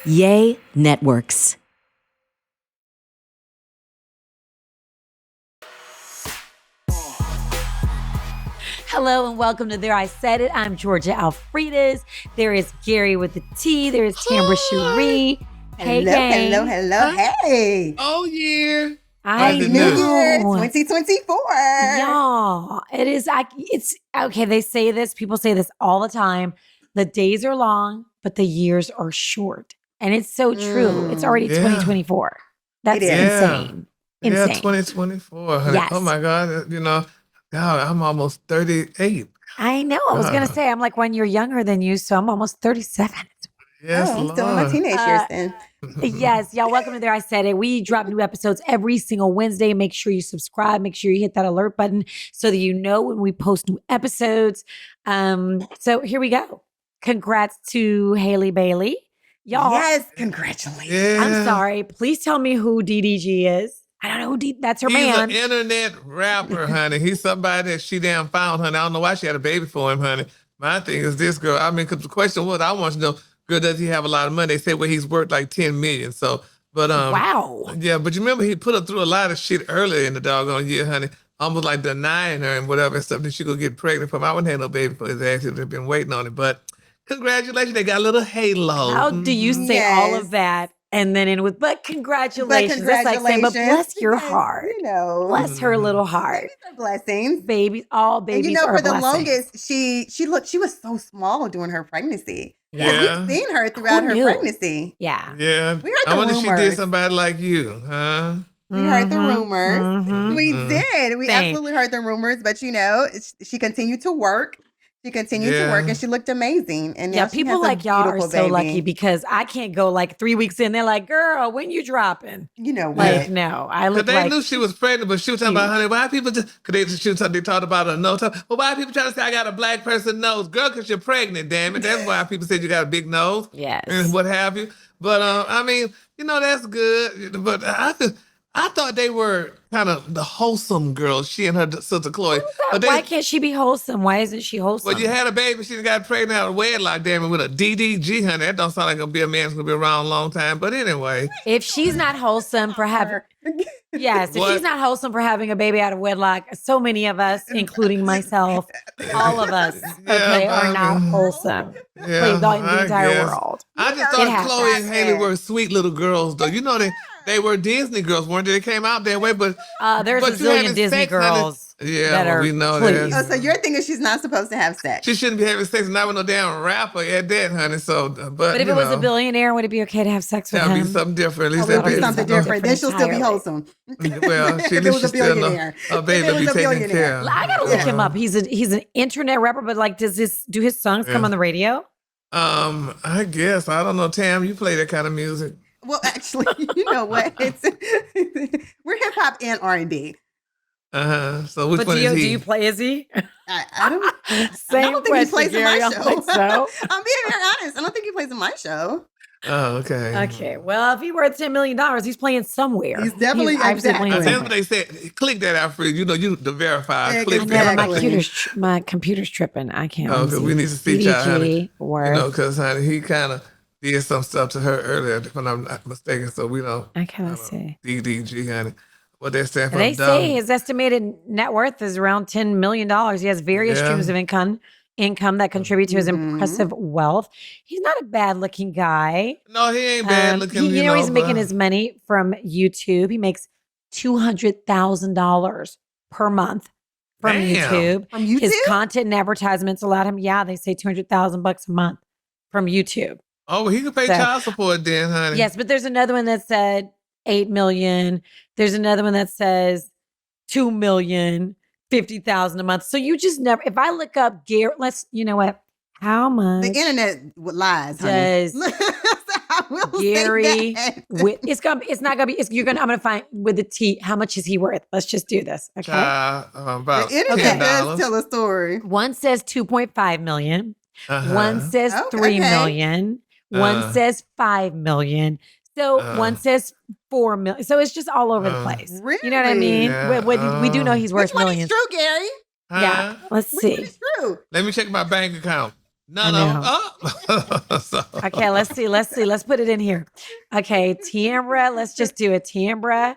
Yay Networks. Hello and welcome to There I Said It. I'm Georgia Alfredas. There is Gary with the T. There is Tambra Cherie. Hey, gang. Hello. Hey. Oh, yeah. I New know. Year 2024. Y'all, it's okay. They say this, people say this all the time. The days are long, but the years are short. And it's so true. It's already 2024. That's insane. Yeah, 2024. Honey. Yes. Oh, my God. God, I'm almost 38. I know. I was going to say, I'm like 1 year younger than you, so I'm almost 37. Yes, I'm still in my teenage years then. Yes, y'all, welcome to There I Said It. We drop new episodes every single Wednesday. Make sure you subscribe. Make sure you hit that alert button so that you know when we post new episodes. So here we go. Congrats to Haley Bailey. Y'all. Yes, congratulations. Yeah. I'm sorry. Please tell me who DDG is. I don't know who that's her man. He's an internet rapper, honey. He's somebody that she damn found, honey. I don't know why she had a baby for him, honey. My thing is this, girl. I mean, because the question was, I want to know, girl, does he have a lot of money? They say, well, he's worth like 10 million. So, but wow. Yeah, but you remember he put her through a lot of shit earlier in the doggone year, honey. Almost like denying her and whatever and stuff that she could get pregnant from. I wouldn't have no baby for his ass if they've been waiting on it. But congratulations, they got a little halo. How do you say all of that and then in with, but congratulations. That's like saying, but bless your heart. Bless her little heart. Babies are blessings. Babies, all babies are for the blessings. longest, she was so small during her pregnancy. Yeah. We've seen her throughout her pregnancy. Yeah. Yeah. We heard the I wonder if she did rumors. somebody like you, huh? We heard the rumors. Mhm. We did. We Same. absolutely heard the rumors, but she continued to work. She continued to work and she looked amazing. And yeah, now she people has a like y'all are beautiful so baby. lucky because I can't go like 3 weeks in. They're like, girl, when you dropping? You know what? Like, no, I look They like knew she was pregnant, but she was talking about, honey, why people just, because they talked about her nose. Well, why people trying to say I got a black person nose? Girl, because you're pregnant, damn it. That's why people said you got a big nose. Yes. And what have you. But, I mean, that's good. But I thought they were kind of the wholesome girls, she and her sister Chloe. But why can't she be wholesome? Why isn't she wholesome? Well, you had a baby, she got pregnant out of wedlock, damn it, with a DDG, honey. That don't sound like gonna be a man who's gonna be around a long time. But anyway. If she's not whole,some for having, yes, if she's not wholesome for having a baby out of wedlock, so many of us, including myself, all of us, are not wholesome. Yeah, Please, the entire world. I just thought Chloe and Haley were sweet little girls, though. They were Disney girls, weren't they? They came out that way, but there's a zillion Disney girls. Yeah, we know please. that. Oh, so your thing is she's not supposed to have sex. She shouldn't be having sex, not with no damn rapper at that, honey. So, but if it was a billionaire, would it be okay to have sex with him? That'd be something different. At least that'd be something different. Then she'll still be wholesome. Well, she at least still know a baby be taken care of. I gotta look him up. He's an internet rapper, but like, do his songs come on the radio? I guess. I don't know, Tam. You play that kind of music. Well, actually, you know what? We're hip hop and R&B. So which one is he? Do you play? Is he? I don't. Same I don't think he plays Gary, in my show. Think so. I'm being very honest. I don't think he plays in my show. Oh, okay. Okay. Well, if he worth $10 million, he's playing somewhere. He's definitely exactly. That's what they said. Click that out for you. You the verify. Yeah, Click that. My computer's tripping. I can't. Oh, because we need to see y'all, honey. Worth. Because honey, he kind of did some stuff to her earlier, if I'm not mistaken. So we don't. Okay, let's see. DDG, honey. What they stand for? They say his estimated net worth is around $10 million. He has various streams of income that contribute to his impressive wealth. He's not a bad-looking guy. No, he ain't bad-looking. He's making his money from YouTube. He makes $200,000 per month from YouTube. From YouTube? His content and advertisements allowed him. Yeah, they say $200,000 a month from YouTube. Oh, he could pay child support then, honey. Yes, but there's another one that said $8 million. There's another one that says $2 million. 50,000 a month. So you just never, if I look up Gary, you know what? How much? The internet lies, does Gary I'm gonna find with the T, how much is he worth? Let's just do this. Okay. About the internet does tell a story. One says 2.5 million. One says 3 million. One says 5 million. So one says 4 million. So it's just all over the place. Really? You know what I mean? Yeah. We do know he's worth Which one millions. is true, Gary? Yeah. Let's see. Which one is true? Let me check my bank account. No, I no. know. Oh. So- Okay, let's see. Let's put it in here. Okay, Tiambra. Let's just do it. Tiambra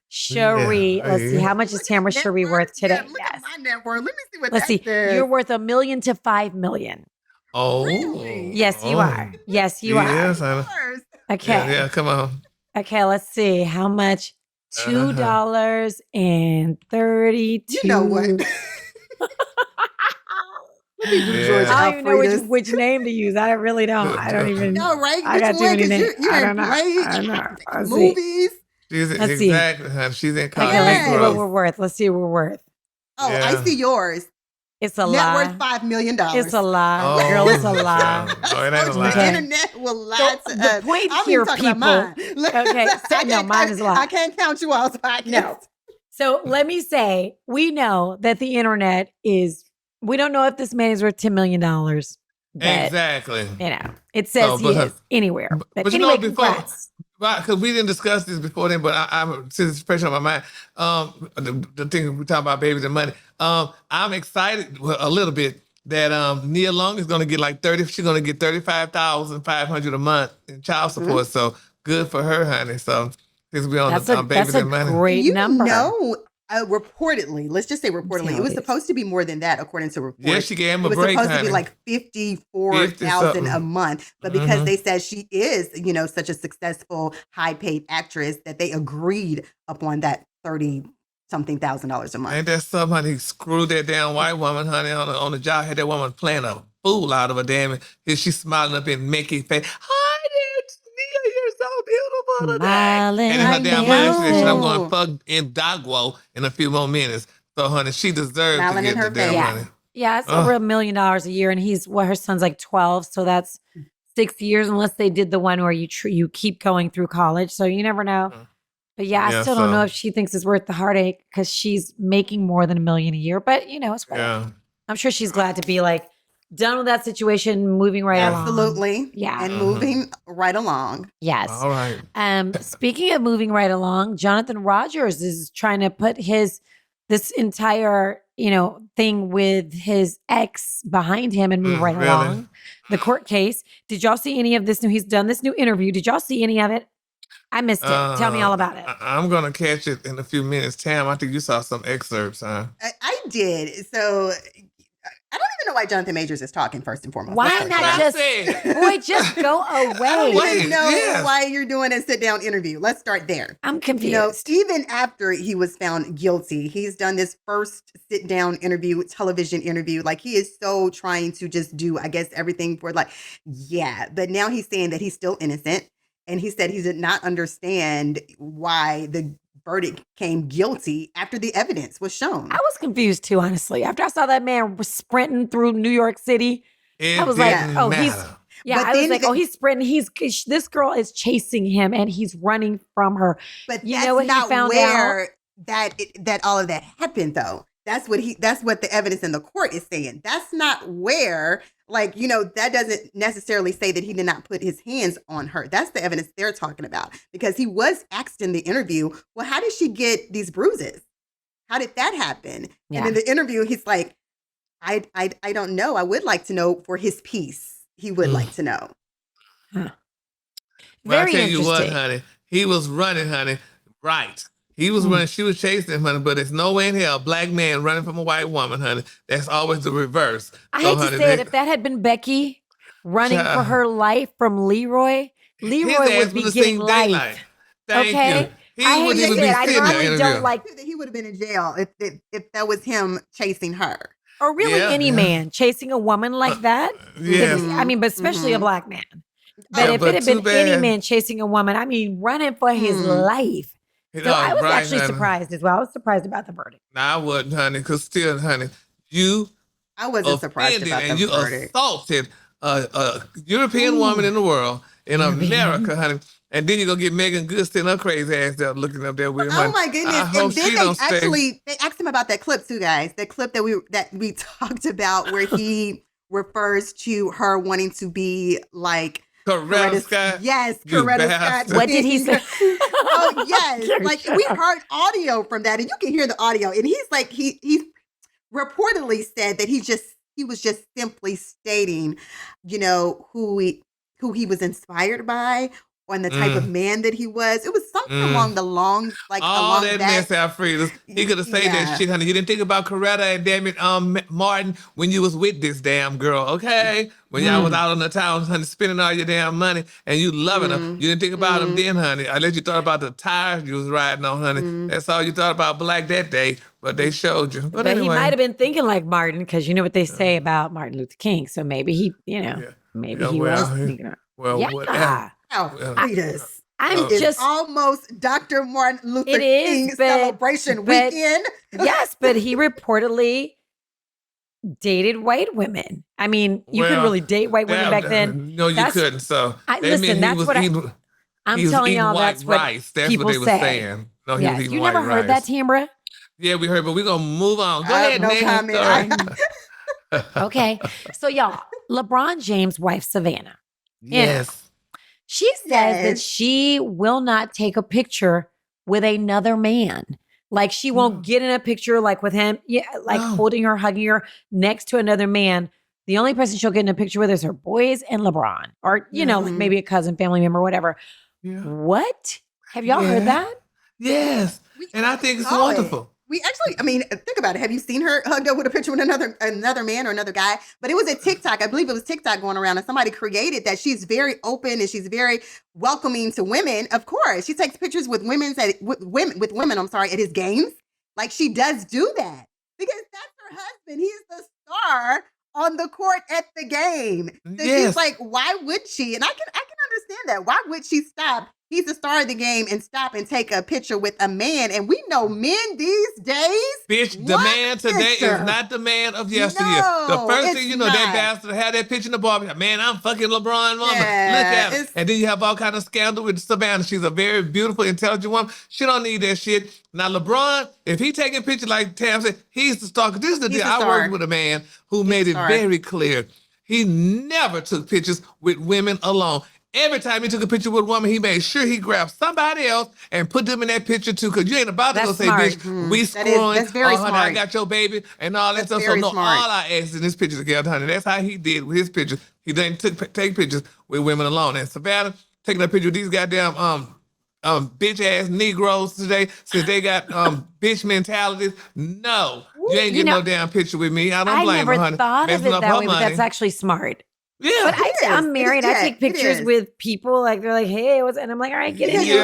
Cherie. Yeah, Let's see. yeah. How much is Tiambra Net Cherie worth today? Yeah, look at my net worth. Let me see what Let's that see. says. You're worth $1 million to $5 million. Oh. Really? Yes, you Oh. are. Yes, you Yes, are. honey. Yours. Okay. Yeah, come on. Okay, let's see. How much? $2.32. You know what? Let me do Yeah. George I don't even know Alfredus. which name to use. I really don't. I don't even. No, right? I Which got too one? many 'Cause names. you're I in don't know. plays, I don't know. Let's see. movies. Let's see. Exactly, honey. She's in Okay, college. let's Yeah. see what we're worth. Let's see what we're worth. Oh, Yeah. I see yours. It's a Net lie. worth $5 million. It's a lie. Oh, Girl, it's a yeah. lie. Oh, it ain't a The lie. Okay. internet will lie So to the us. point I'm here, even talking about mine. Okay, so- I no, can't- mine is a lie. I can't count you all's podcast. No. So let me say, we know that the internet is, we don't know if this man is worth $10 million. But, Exactly. you know, it says Oh, he but- is anywhere. But, but you anyway, know, before- congrats. Right, because we didn't discuss this before then, but I'm since it's fresh on my mind. The thing we talking about babies and money. I'm excited a little bit that Nia Long is going to get like 30. She's going to get $35,500 a month in child support. So good for her, honey. So since we on That's the a, babies that's a and money. great You number. know, reportedly, let's just say reportedly, how it was it is. supposed to be more than that, according to reports. Yeah, she gave him It a was break, supposed to honey. be like 54,000 a something. month, but because Mhm. they said she is, such a successful, high-paid actress, that they agreed upon that $30-something thousand a month. Ain't that something, honey? He screwed that damn white woman, honey, on the job. Had that woman playing a fool out of her, damn it. Here she's smiling up in Mickey face. Hi, Nia, you're so beautiful today. Smiling, And in her I damn mind, she said, "Shit, I'm know. going to fuck in Dogwo in a few more minutes." So, honey, she deserves Smiling to in get her the damn face. Yeah. money. Yeah, it's over $1 million a year, and her son's like 12, so that's 6 years, unless they did the one where you keep going through college. So you never know. Mhm. But yeah, I Yeah, still don't know so- if she thinks it's worth the heartache because she's making more than $1 million a year. But it's whatever. Yeah. I'm sure she's glad to be like done with that situation, moving right along. Absolutely. Yeah. And Mhm. moving right along. Yes. All right. Speaking of moving right along, Jonathan Rogers is trying to put this entire thing with his ex behind him and move right Really? along. The court case. Did y'all see any of this new? He's done this new interview. Did y'all see any of it? I missed it. Tell me all about it. I'm going to catch it in a few minutes. Tam, I think you saw some excerpts, huh? I did. So I don't even know why Jonathan Majors is talking, first and foremost. Why Let's start not there. just boy, just go I don't away? even know Yes. why you're doing a sit-down interview. Let's start there. I'm confused. Even after he was found guilty, he's done this first sit-down interview, television interview. Like, he is so trying to just do, I guess, everything for but now he's saying that he's still innocent. And he said he did not understand why the verdict came guilty after the evidence was shown. I was confused too, honestly. After I saw that man was sprinting through New York City, It I was like, didn't oh, he's matter. yeah. But I was then like, the- oh, he's sprinting. This girl is chasing him, and he's running from her. But You that's know what he not found where that all of that happened, though. That's what the evidence in the court is saying. That's not where, that doesn't necessarily say that he did not put his hands on her. That's the evidence they're talking about. Because he was asked in the interview, well, how did she get these bruises? How did that happen? Yeah. And in the interview, he's like, I don't know. I would like to know for his piece. He would like to know. Well, Very I tell you what, interesting. honey. He was running, honey. Right. He was running. She was chasing him, honey. But there's no way in hell a black man running from a white woman, honey. That's always the reverse. I So, hate to honey, say it. If that had been Becky running for Child. her life from Leroy his would ass be would've getting seen life. daylight. Thank Okay? you. He I hate wouldn't to even say be it. I sitting there normally interviewing. don't like, That he would have been in jail if that was him chasing her. or really Yeah. any man chasing a woman like that. Yeah. Because, I mean, but especially a Mhm. black man. But Yeah, if but it had too been any bad. man chasing a woman, I mean, running for his life. So I was Right, actually honey. surprised as well. I was surprised about the verdict. Nah, I wasn't, honey. Because still, honey, you I wasn't surprised offended about and the you verdict. assaulted a European woman in the world, in America, honey. And then you're going to get Megan Good sitting her crazy ass there looking up there with him. Oh my goodness! I hope And then she don't stay. they asked him about that clip too, guys. That clip that we talked about where he refers to her wanting to be like Coretta Scott. Yes, You Coretta bastard. Scott. What did he say? Oh yes, like we heard audio from that, and you can hear the audio. And he's like he reportedly said that he's just he was just simply stating, you know, who he was inspired by and the type of man that he was. It was something along the all along that that. mess, Alfredo. He could have said that shit, honey. You didn't think about Coretta and damn it, Martin, when you was with this damn girl, okay? When y'all was out on the town, honey, spending all your damn money and you loving her. You didn't think about him then, honey. Unless you thought about the tires you was riding on, honey. That's all you thought about Black that day, but they showed you. But anyway. He might have been thinking like Martin, because you know what they say about Martin Luther King. So maybe he, you know, maybe he was thinking. Whatever. I'm just almost Dr. Martin Luther King celebration weekend. Yes, but he reportedly dated white women. I mean, you couldn't really date white women back then. No, you couldn't. So listen, that's what I'm telling y'all. That's what rice. That's people what they were saying. No, he was eating you white never heard rice. that, Tambra? Yeah, we heard, but we're gonna move on. Go ahead, no comment. Okay, so y'all, LeBron James' wife Savannah. Yes. She says that she will not take a picture with another man. Like she won't get in a picture like with him, holding her, hugging her next to another man. The only person she'll get in a picture with is her boys and LeBron, or you know, like maybe a cousin, family member, whatever. Yeah. What? Have y'all heard that? Yes, and I think it's wonderful. We actually, I mean, think about it. Have you seen her hugged up with a picture with another man or another guy? But it was a TikTok. I believe it was TikTok going around, and somebody created that. She's very open and she's very welcoming to women. Of course, she takes pictures with women. I'm sorry, at his games. Like she does do that because that's her husband. He's the star on the court at the game. So she's like, why would she? And I can understand that. Why would she stop? He's the star of the game and stop and take a picture with a man. And we know men these days. Bitch, the man today is not the man of yesteryear. No, the first thing you know, that bastard had that picture in the bar. Man, I'm fucking LeBron mama. Look at him. And then you have all kind of scandal with Savannah. She's a very beautiful, intelligent woman. She don't need that shit. Now, LeBron, if he taking pictures like Tam said, he's the star. This is the deal. I worked with a man who made it very clear. He never took pictures with women alone. Every time he took a picture with a woman, he made sure he grabbed somebody else and put them in that picture too. Because you ain't about to go say, bitch, we screwing. That's very honey, smart. I got your baby and all that stuff. So no, all our exes in this picture together, honey. That's how he did with his pictures. He didn't take pictures with women alone. And Savannah taking a picture with these goddamn bitch ass Negroes today since they got bitch mentalities. No, you ain't getting no damn picture with me. I don't blame her, honey. I never thought of it that way, but that's actually smart. Yeah, but I'm married. I take pictures with people like they're like, "Hey, what's?" And I'm like, "All right, get in here." You're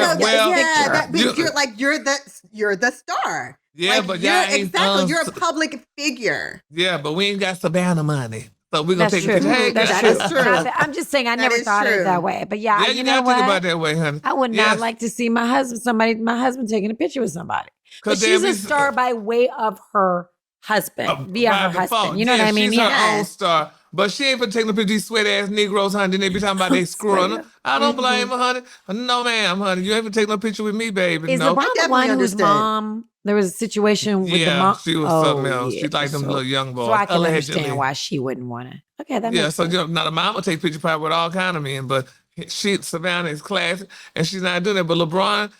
the star. Yeah, like, but you're a public figure. Yeah, but we ain't got Savannah money, so we're gonna take true. a picture. Hey, that's true. I'm just saying, I never thought of it that way. But yeah, you know gotta what? think about it that way, honey. I would not like to see my husband taking a picture with somebody. But she's a star by way of her husband, via her husband. You know what I mean? She's her own star. But she ain't for taking a picture of these sweat ass Negroes, honey. Then they be talking about they screwing her. I don't blame her, honey. No, ma'am, honey. You ain't for taking a picture with me, baby. Is LeBron the one whose mom? There was a situation with the mom. She was something else. She liked them little young boys. So I can understand why she wouldn't want to. Okay, that makes sense. Now the mom will take pictures probably with all kind of men, but Savannah is classy, and she's not doing that. But LeBron,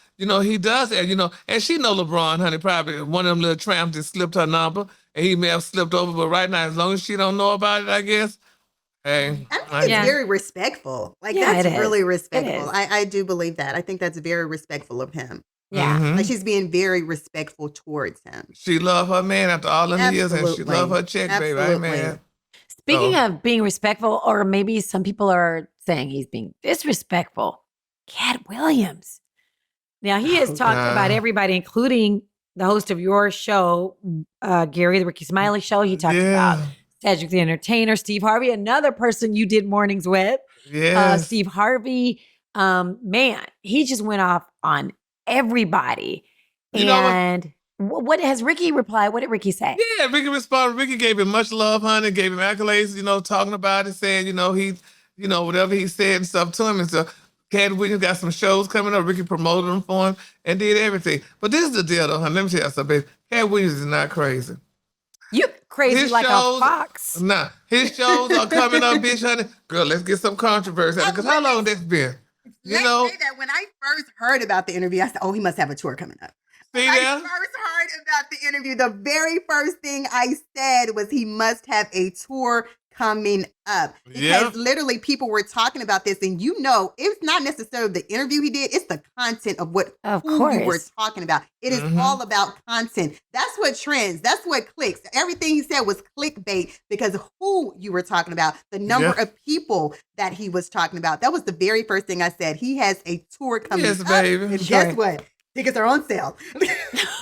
he does that, and she know LeBron, honey, probably one of them little tramps that slipped her number. And he may have slipped over, but right now, as long as she don't know about it, I guess, hey. I think it's very respectful. Like, that's really respectful. I do believe that. I think that's very respectful of him. Yeah. Mm-hmm. Like, she's being very respectful towards him. She love her man after all them years, and she love her chick, baby. I ain't mad. Speaking of being respectful, or maybe some people are saying he's being disrespectful, Katt Williams. Now, he has talked about everybody, including the host of your show, Gary, the Ricky Smiley Show. He talked about Cedric the Entertainer, Steve Harvey, another person you did mornings with. Steve Harvey. Man, he just went off on everybody. What has Ricky replied? What did Ricky say? Yeah, Ricky responded. Ricky gave him much love, honey, gave him accolades, talking about it, saying, he, whatever he said and stuff to him and stuff. Katt Williams got some shows coming up. Ricky promoted them for him and did everything. But this is the deal, though, honey. Let me tell you something, baby. Katt Williams is not crazy. You crazy like a fox. Nah, his shows are coming up, bitch, honey. Girl, let's get some controversy. Because how long that's been? Let's say that when I first heard about the interview, I said, oh, he must have a tour coming up. See When I there? first heard about the interview, the very first thing I said was he must have a tour coming up. Because Yep. literally people were talking about this, and it's not necessarily the interview he did, it's the content of Of who you were course. talking about. It is Mhm. all about content. That's what trends. That's what clicks. Everything he said was clickbait because of who you were talking about, the number Yeah. of people that he was talking about. That was the very first thing I said. He has a tour coming Yes, up. baby. And Sure. guess what? Tickets are on sale.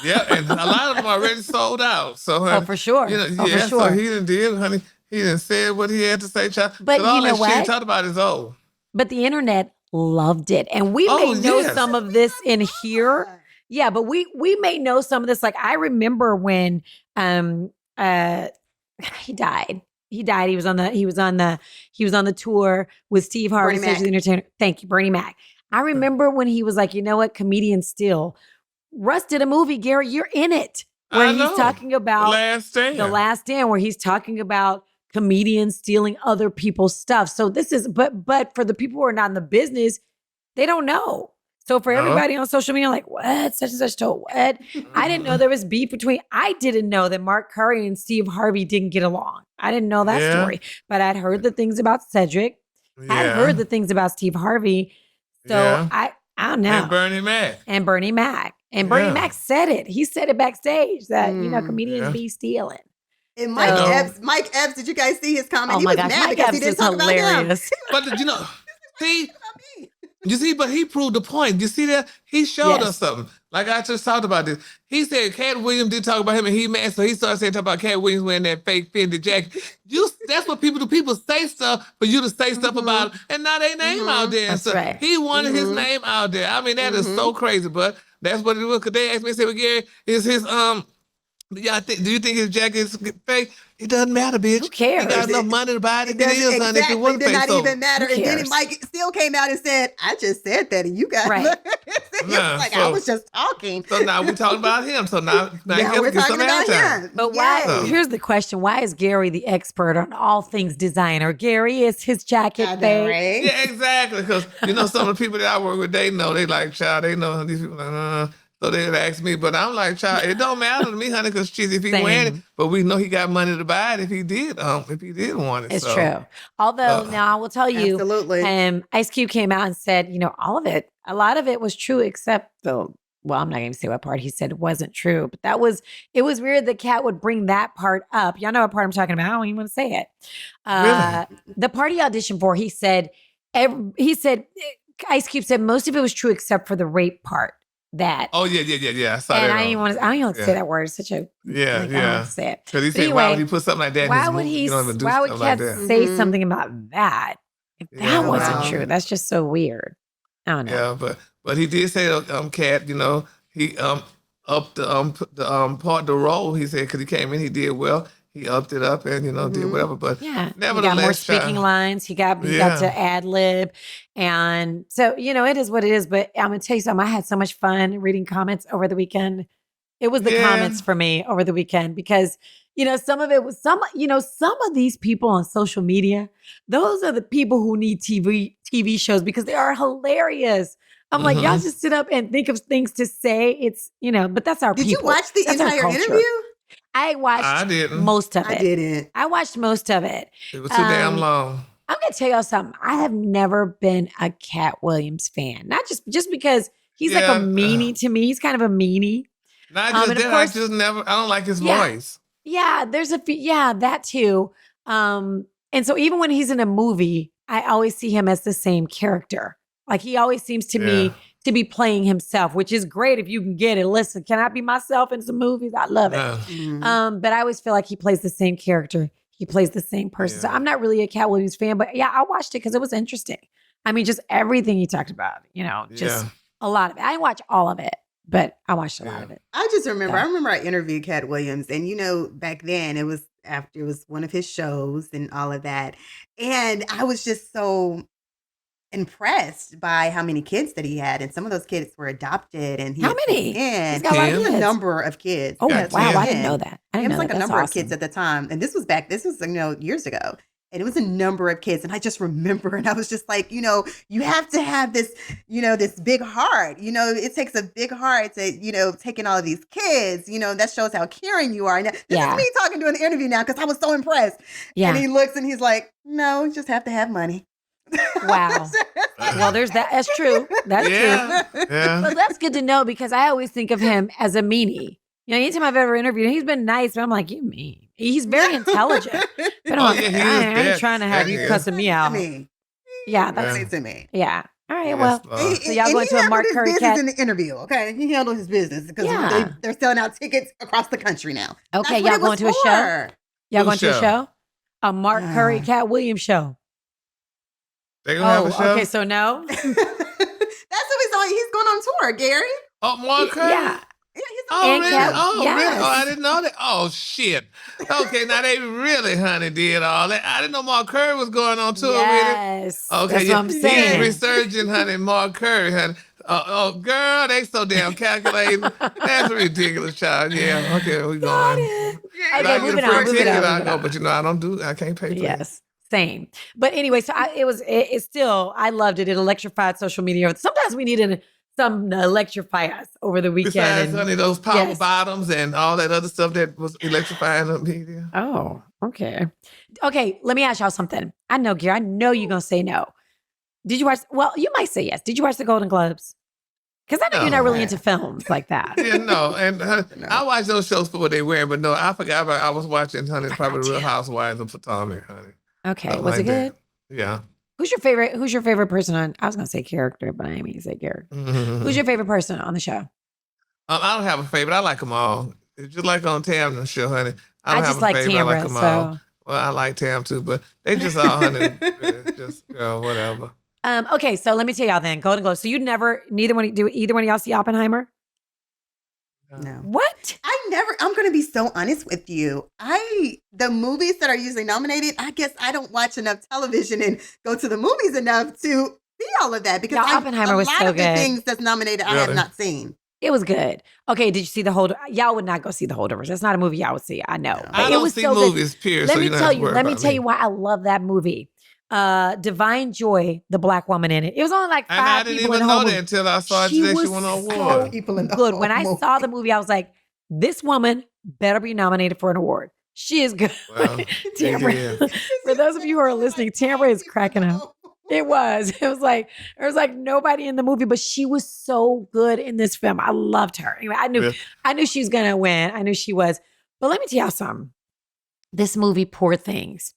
Yeah, and a lot of them already sold out. So, Oh, honey, for sure. you know, Oh, yeah, for sure. so he done, honey. He done said what he had to say, child. But 'Cause all you know that shit he what? talked about is old. But the internet loved it. And we Oh, may know yes. some of this in here. Yeah, but we may know some of this. Like I remember when he died. He died. He was on the tour with Steve Harvey, Bernie Stage of the Entertainer. Thank you, Bernie Mac. I remember when he was like, you know what, comedian still. Russ did a movie, Gary, you're in it. Where I he's know. talking about The Last Stand. The Last Stand, where he's talking about comedians stealing other people's stuff. So this is, but for the people who are not in the business, they don't know. So for No. everybody on social media, like, what? Such and such told what? I didn't know there was beef I didn't know that Mark Curry and Steve Harvey didn't get along. I didn't know that Yeah. story. But I'd heard the things about Cedric. I'd heard the things about Steve Harvey. So Yeah. I don't know. And Bernie Mac. And Bernie Mac. And Bernie Yeah. Mac said it. He said it backstage that, comedians Yeah. be stealing. And So- Mike Epps, did you guys see his comment? Oh He my was gosh, mad Mike because Epps he didn't is talk about him. hilarious. But you know, see, About me. you see, but he proved the point. You see that? He showed Yes. us something. Like I just talked about this. He said Katt Williams did talk about him and he mad, so he started saying talk about Katt Williams wearing that fake Fendi jacket. That's what people do. People say stuff for you to say stuff about it, and now they name out there. And That's stuff. right. He wanted his name out there. I mean, that is so crazy, but that's what it was. Cause they asked me, say, well, Gary, is his do you think his jacket is fake? It doesn't matter, bitch. Who cares? He got enough money to buy it. It is, honey. If it Exactly. wasn't Did fake, not so. even matter. Who And then cares? Mike still came out and said, I just said that. And you guys, Right. He was Nah, like, so- I was just talking. So now we're talking about him. So now Now you we're get talking some about airtime. him. But why? Yes. Here's the question: why is Gary the expert on all things designer? Gary, is his jacket I know, fake? right? Yeah, exactly. Because some of the people that I work with, they know. They like, child, they know these people. So they would ask me, but I'm like, child, it don't matter to me, honey, because if he Same. wearing it, but we know he got money to buy it if he did want it. It's so. true. Although now I will tell you, Absolutely. Ice Cube came out and said, all of it, a lot of it was true, except I'm not going to say what part he said wasn't true, but it was weird that Katt would bring that part up. Y'all know what part I'm talking about. I don't even want to say it. Really? The part he auditioned for, he said, Ice Cube said most of it was true except for the rape part. That. Oh, yeah. I saw And that. I don't even want to say that word. It's such a, Yeah, I don't yeah. want to say it. Because he But said, why anyway, would he put something like that in Why his would movie? he? You don't even do Why would stuff like Katt that. say Mhm. something about that? If that Yeah, wasn't wow. true, that's just so weird. I don't know. Yeah, but he did say, Katt, he upped the role. He said because he came in, he did well. He upped it up and did whatever. But Yeah, he got nevertheless, more speaking child, lines. He got Yeah. to ad lib, and so it is what it is. But I'm gonna tell you something. I had so much fun reading comments over the weekend. It was the Yeah. comments for me over the weekend because some of it was some of these people on social media. Those are the people who need TV shows because they are hilarious. I'm like, y'all just sit up and think of things to say. It's but that's our Did people. you watch the That's our entire culture. interview? I watched I didn't. most of I it. didn't. I watched most of it. It was too damn long. I'm gonna tell y'all something. I have never been a Katt Williams fan. Not just because he's like Yeah. a meanie to me. He's kind of a meanie. Not just and of that, course- I don't like his Yeah. voice. Yeah, there's that too. And so even when he's in a movie, I always see him as the same character. Like he always seems to me to be playing himself, which is great if you can get it. Listen, can I be myself in some movies? I love it. No. But I always feel like he plays the same character. He plays the same person. So Yeah. I'm not really a Katt Williams fan, but yeah, I watched it because it was interesting. I mean, just everything he talked about, just Yeah. a lot of it. I didn't watch all of it, but I watched a lot Yeah. of it. I just remember, Yeah. I interviewed Katt Williams, and back then it was one of his shows and all of that. And I was just so impressed by how many kids that he had. And some of those kids were adopted. And he How had many? 10. He's got a lot of Ten. a kids. number of kids. Oh, got wow. I 10. didn't know that. I It didn't was know like that. a That's number awesome. of kids at the time. And this was years ago. and it was a number of kids. And I just remember, and I was just like, you have to have this, this big heart. It takes a big heart to, taking all of these kids. That shows how caring you are. And this is me talking during the interview now because I was so impressed. Yeah. And he looks and he's like, no, you just have to have money. Wow. Well, there's that. That's true. That's true. Yeah. But that's good to know because I always think of him as a meanie. Anytime I've ever interviewed him, he's been nice, but I'm like, you mean? He's very intelligent. But I'm like, I ain't trying to have you cussing me out. Yeah, that's to me. Yeah. All right, well, so y'all going to a Mark Curry Cat in the interview, okay? He handled his business because they're selling out tickets across the country now. Okay, y'all going to a show? Y'all going to a show? A Mark Curry Katt Williams show. They gonna have a show? Okay, so no. That's what he's on. He's going on tour, Gary. Oh, Mark Curry? Yeah. Yeah, he's Oh, really? Katt, Oh, yes. really? Oh, I didn't know that. Oh, shit. Okay, now they really, honey, did all that. I didn't know Mark Curry was going on tour with it. Yes. Okay, That's what I'm saying. Yeah, resurgent, honey, Mark Curry, honey. Oh, girl, they so damn calculating. That's a ridiculous, child. Yeah, okay, we going. Okay, moving on. But I can't pay for it. Yes. Same. But anyway, so it's still, I loved it. It electrified social media. Sometimes we needed some electrify us over the weekend. Besides, honey, those power bottoms and all that other stuff that was electrifying the media. Oh, okay. Okay, let me ask y'all something. I know, Gary, I know you're going to say no. Did you watch, well, you might say yes. Did you watch the Golden Globes? Because I know you're not really into films like that. Yeah, no. And I watch those shows for what they wear, but no, I forgot about, I was watching, honey, probably Real Housewives of Potomac, honey. Okay, was it good? Yeah. Who's your favorite person on, I was going to say character, but I didn't mean to say character. Mm-hmm. Who's your favorite person on the show? I don't have a favorite. I like them all. It's just like on Tam's show, honey. I don't just have a like favorite. Tamra, I like them all. Well, I like Tam too, but they just all, honey, just whatever. Okay, so let me tell y'all then, Golden Globes. So either one of y'all see Oppenheimer? No. What? I'm going to be so honest with you. The movies that are usually nominated, I guess I don't watch enough television and go to the movies enough to see all of that because Oppenheimer was so good. A lot of the things that's nominated I have not seen. It was good. Okay, did you see the Holdovers? Y'all would not go see the Holdovers. That's not a movie y'all would see. I know. I don't see movies, period. Let me tell you why I love that movie. Divine Joy, the black woman in it. It was only like 5 people in the I didn't even know that until I saw it today. She won an award. Good. When I saw the movie, I was like, this woman better be nominated for an award. She is good. Well, Tamra, for those of you who are listening, Tamra is cracking up. It was like nobody in the movie, but she was so good in this film. I loved her. Anyway, I knew she was gonna win. I knew she was. But let me tell y'all something. This movie, Poor Things.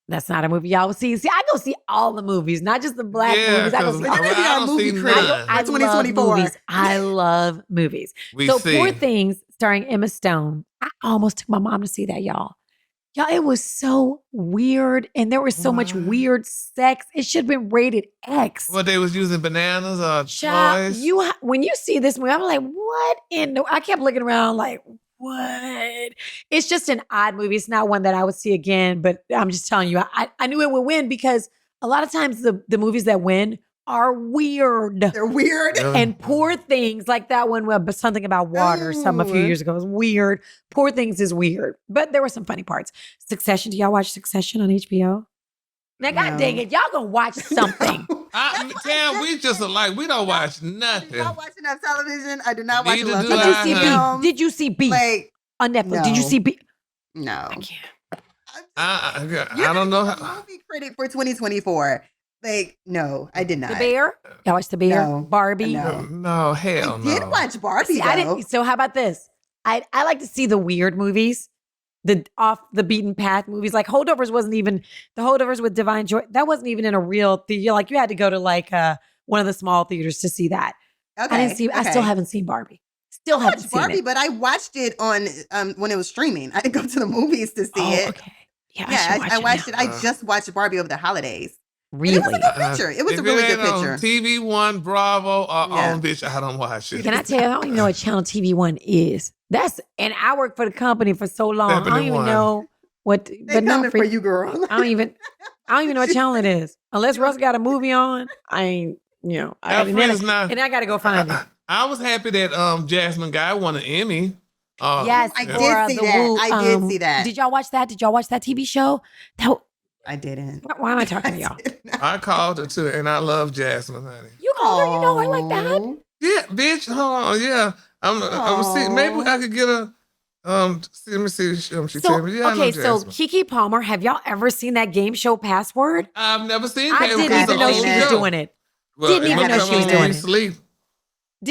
That's not a movie y'all will see. See, I go see all the movies, not just the black movies. I go see I movie critic. I 2024. I love movies. Poor Things, starring Emma Stone. I almost took my mom to see that, y'all. Y'all, it was so weird, and there was so much weird sex. It should have been rated X. What, they was using bananas or toys? When you see this movie, I'm like, what in the... I kept looking around like, what? It's just an odd movie. It's not one that I would see again, but I'm just telling you, I knew it would win because a lot of times the movies that win are weird. They're weird. And Poor Things, like that one with something about water or something a few years ago, was weird. Poor Things is weird. But there were some funny parts. Succession. Do y'all watch Succession on HBO? Now, God dang it, y'all gonna watch something. Tam, we just alike. We don't watch nothing. I do not watch enough television. I do not watch Neither enough do I. Did you see Beef on Netflix? No. Did you see Beef? No. I can't. I don't know. Movie critic for 2024. No, I did not. The Bear? Y'all watch The Bear? No. Barbie? No, hell no. I did watch Barbie, though. So how about this? I like to see the weird movies, the off the beaten path movies. Like Holdovers wasn't even, the Holdovers with Divine Joy, that wasn't even in a real theater. Like you had to go to like one of the small theaters to see that. Okay. I still haven't seen Barbie. Still haven't seen Barbie, it. but I watched it on when it was streaming. I didn't go to the movies to see it. Okay. Yeah, I watched it. I just watched Barbie over the holidays. Really? It was a good picture. It was a really good picture. On TV One, Bravo, or on bitch, I don't watch it. Can I tell you, I don't even know what channel TV One is. And I worked for the company for so long. I don't even know what. They coming for you, girl. I don't even know what channel it is. Unless Russ got a movie on, I ain't. And I got to go find it. I was happy that Jasmine Guy won an Emmy. Yes, I did see that. I did see that. Did y'all watch that? Did y'all watch that TV show? I didn't. Why am I talking to y'all? I called her too, and I love Jasmine, honey. You called her, you know her like that? Oh. Yeah, bitch. Hold on. Yeah, I'm see. Maybe I could get a. Let me see. She told me. Yeah, I know okay, so Jasmine. Keke Palmer, have y'all ever seen that game show Password? I've never seen. I didn't even know she was doing it. Didn't even know she was doing it. Sleep.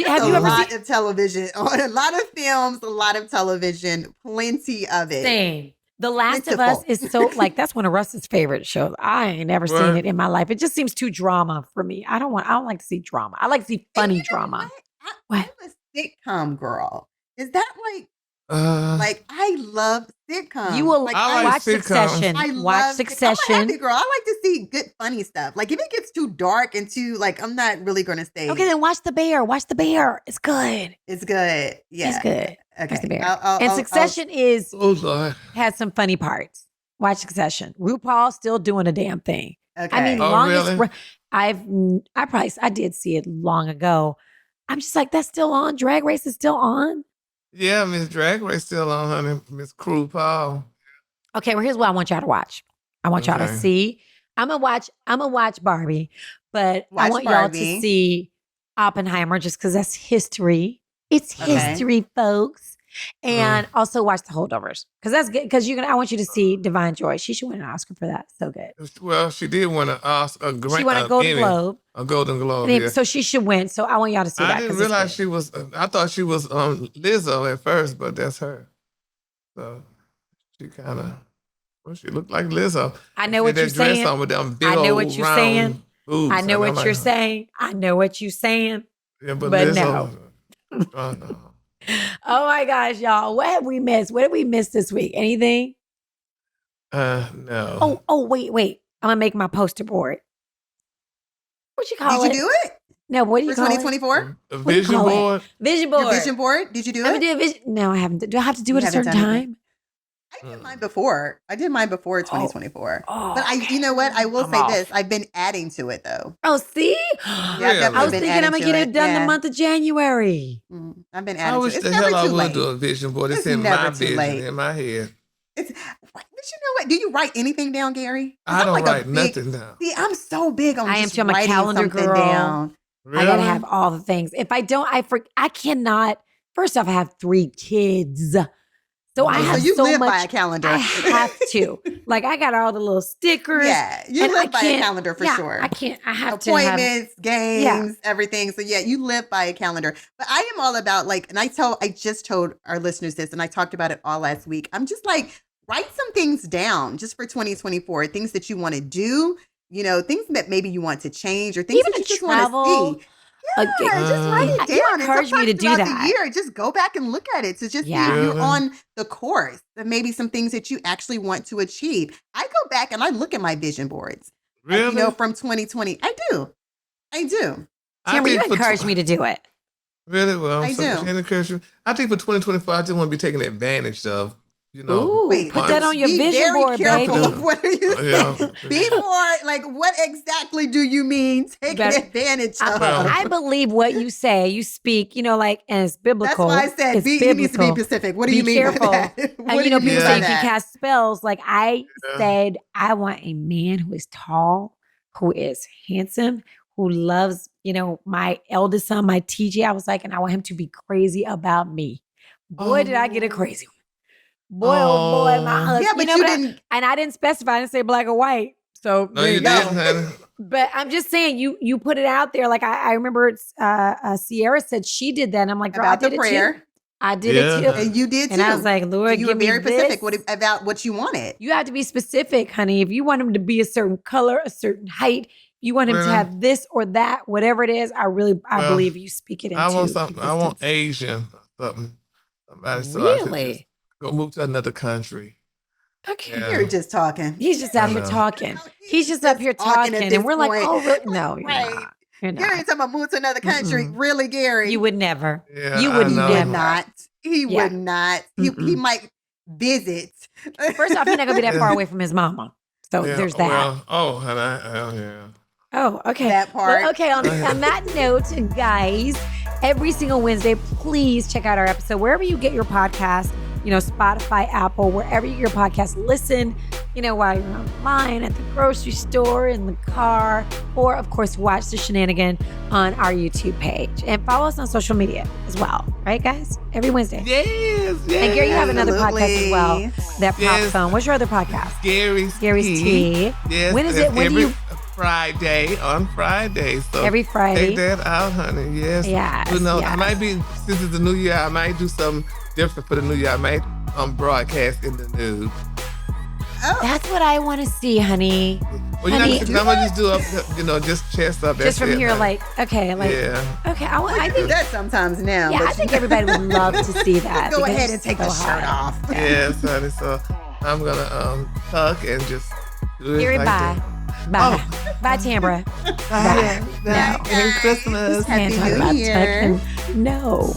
Have you ever a lot seen of television, a lot of films, a lot of television, plenty of it. Same. The Last of Us is so like that's one of Russ's favorite shows. I ain't never seen it in my life. It just seems too drama for me. I don't like to see drama. I like to see funny drama. I'm a sitcom girl. Is that like I love sitcoms. You will I like watch sitcoms. Succession. Watch I'm Succession. a happy girl. I like to see good funny stuff. Like if it gets too dark and too like I'm not really gonna stay. Okay, then watch The Bear. Watch The Bear. It's good. It's good. Yeah. It's good. Okay. Watch The Bear. Succession Lord. has some funny parts. Watch Succession. RuPaul's still doing a damn thing. Okay. I mean, really? I did see it long ago. I'm just like, that's still on. Drag Race is still on. Yeah, Miss Drag Race still on, honey. Miss Crew Paul. Okay, well, here's what I want y'all to watch. I want y'all to see. I'm gonna watch Barbie, but I want y'all to see Oppenheimer just because that's history. It's history, folks. And also watch The Holdovers because that's good. Because I want you to see Divine Joy. She should win an Oscar for that. So good. Well, she did win a She won a Golden Globe. A Golden Globe. Yeah. So she should win. So I want y'all to see that. I didn't realize she was. I thought she was Lizzo at first, but that's her. So she kind of. Well, she looked like Lizzo. I know what you're saying. On with them big I know old what you're saying. boobs. I know what you're saying. I know what you're saying. Yeah, but Lizzo, no. No. Oh my gosh, y'all. What have we missed? What did we miss this week? Anything? No. Oh, wait. I'm gonna make my poster board. What you call it? Did you do it? No, what do you for call 2024? A vision board? Vision board. Your vision board? Did you do it? I'm gonna do a vision. No, I haven't. Do I have to do it at a certain time? I did mine before. 2024. Oh, but you know what? I will say this. I've been adding to it though. Oh, see? Yeah, I was thinking I'm gonna get it done the month of January. I've been adding I wish to it. the hell I would do a vision board. It's in my vision, in my head. But you know what? Do you write anything down, Gary? I don't write nothing down. See, I'm so big on I just am too. I'm a calendar girl. Down. Really? I gotta have all the things. If I don't, I cannot. First off, I have 3 kids. So I have you so live much. by a calendar. I have to. Like I got all the little stickers. Yeah, you live by a calendar for sure. I can't. I have appointments, games, everything. So yeah, you live by a calendar. But I am all about and I just told our listeners this, and I talked about it all last week. I'm just like, write some things down just for 2024. Things that you want to do. You know, things that maybe you want to change, or things even that you just travel. Want to see. Yeah, just write it down. You encourage me to do that. The year, just go back and look at it to just see if you're on the course. And maybe some things that you actually want to achieve. I go back and I look at my vision boards. Really? From 2020. I do. Tamara, you encourage me to do it. Really? Well, I do. I think for 2024, I just want to be taken advantage of. You know, ooh, put that on your vision board, baby. What are you saying? Be more what exactly do you mean taking advantage of? I believe what you say. You speak, and it's biblical. That's why I said you need to be specific. What do you mean careful. by that? And people say you can cast spells. Like I said, I want a man who is tall, who is handsome, who loves, my eldest son, my TJ. I was like, and I want him to be crazy about me. Boy, did I get a crazy one. Boy, oh boy, my husband. Yeah, but you didn't. And I didn't specify. I didn't say black or white. So no, you didn't. But I'm just saying, you put it out there. Like I remember Sierra said she did that. And I'm like, girl, about I the did prayer. It too. I did it too. And you did too. And I was like, Lord, you give me were very specific this. about what you wanted. You have to be specific, honey. If you want him to be a certain color, a certain height, you want him to have this or that, whatever it is, I believe you speak it into. I want something. I want Asian something. Really? Go move to another country. Okay. Yeah. You're just talking. He's just out here talking. He's just up here talking. And we're like, oh, really? No, you're right. not. You're not. Gary talking about move to another country. Really, Gary? You would never. Yeah, you would never. Not. He would not. He might visit. First off, he's not going to be that far away from his mama. So there's that. Well, yeah. Oh, okay. That part. Well, okay, on that note, guys, every single Wednesday, please check out our episode wherever you get your podcast. Spotify, Apple, wherever you get your podcast. Listen, while you're online, at the grocery store, in the car, or of course, watch the shenanigan on our YouTube page and follow us on social media as well. Right, guys? Every Wednesday. Yes. And Gary, you have another Absolutely. podcast as well that pops Yes. on. What's your other podcast? Gary's Tea. Yes. When is it? When do every you? Friday on Friday. So Every Friday. take that out, honey. Yes. Yes, You know, yes. I might be, since it's the new year, I might do something different for the new year. I might broadcast in the nude. That's what I want to see, honey. Well, Honey, I'm gonna just do up, just chest up. Just that's from it, here, honey. okay. I do think. that sometimes now. Yeah, but I think everybody would love to see that. go because ahead and it's take so the shirt hot. off. Yes, honey. So I'm gonna tuck and just do it Gary, like bye. that. Bye. Bye, Tambra. Bye. No. Merry Christmas. Happy Can't talk New about Year. tucking. No.